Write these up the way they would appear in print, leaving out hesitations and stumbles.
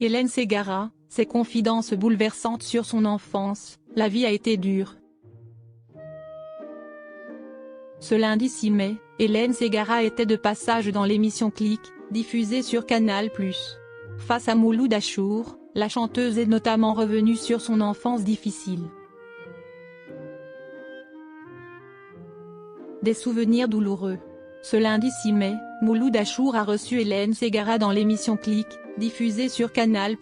Hélène Ségara, ses confidences bouleversantes sur son enfance. La vie a été dure. Ce lundi 6 mai, Hélène Ségara était de passage dans l'émission Click, diffusée sur Canal+. Face à Mouloud Achour, la chanteuse est notamment revenue sur son enfance difficile. Des souvenirs douloureux. Ce lundi 6 mai, Mouloud Achour a reçu Hélène Ségara dans l'émission Click, diffusée sur Canal+.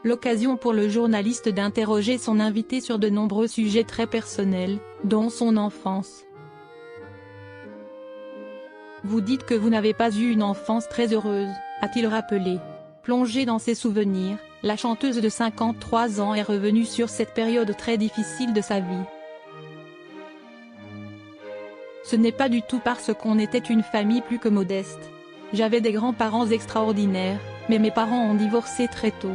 L'occasion pour le journaliste d'interroger son invité sur de nombreux sujets très personnels, dont son enfance. Vous dites que vous n'avez pas eu une enfance très heureuse, a-t-il rappelé. Plongée dans ses souvenirs, la chanteuse de 53 ans est revenue sur cette période très difficile de sa vie. Ce n'est pas du tout parce qu'on était une famille plus que modeste. J'avais des grands-parents extraordinaires, mais mes parents ont divorcé très tôt.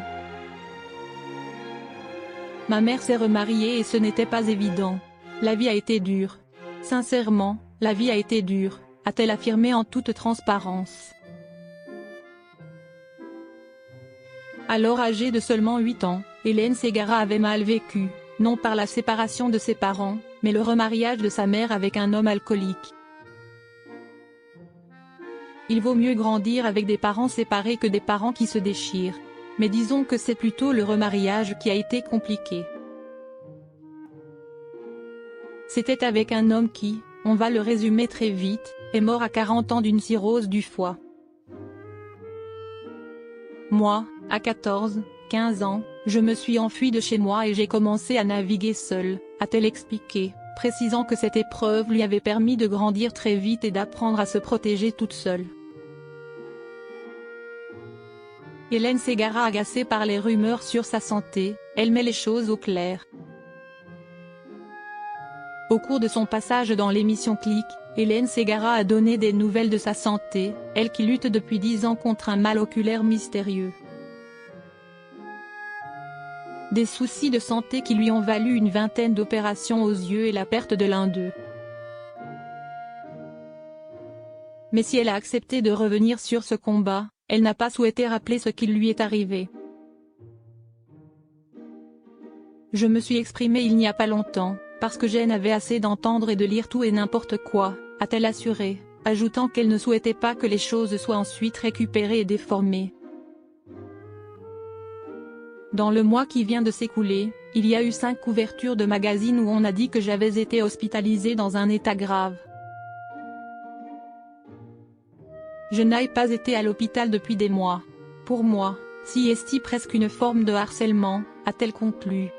Ma mère s'est remariée et ce n'était pas évident. La vie a été dure. Sincèrement, la vie a été dure, a-t-elle affirmé en toute transparence. Alors âgée de seulement 8 ans, Hélène Ségara avait mal vécu, non par la séparation de ses parents, mais le remariage de sa mère avec un homme alcoolique. Il vaut mieux grandir avec des parents séparés que des parents qui se déchirent. Mais disons que c'est plutôt le remariage qui a été compliqué. C'était avec un homme qui, on va le résumer très vite, est mort à 40 ans d'une cirrhose du foie. Moi, à 14, 15 ans, je me suis enfuie de chez moi et j'ai commencé à naviguer seule, a-t-elle expliqué, précisant que cette épreuve lui avait permis de grandir très vite et d'apprendre à se protéger toute seule. Hélène Ségara, agacée par les rumeurs sur sa santé, elle met les choses au clair. Au cours de son passage dans l'émission Click, Hélène Ségara a donné des nouvelles de sa santé, elle qui lutte depuis 10 ans contre un mal oculaire mystérieux. Des soucis de santé qui lui ont valu une vingtaine d'opérations aux yeux et la perte de l'un d'eux. Mais si elle a accepté de revenir sur ce combat, elle n'a pas souhaité rappeler ce qui lui est arrivé. Je me suis exprimée il n'y a pas longtemps, parce que j'en avais assez d'entendre et de lire tout et n'importe quoi, a-t-elle assuré, ajoutant qu'elle ne souhaitait pas que les choses soient ensuite récupérées et déformées. Dans le mois qui vient de s'écouler, il y a eu 5 couvertures de magazines où on a dit que j'avais été hospitalisée dans un état grave. Je n'ai pas été à l'hôpital depuis des mois. Pour moi, si est presque une forme de harcèlement, a-t-elle conclu.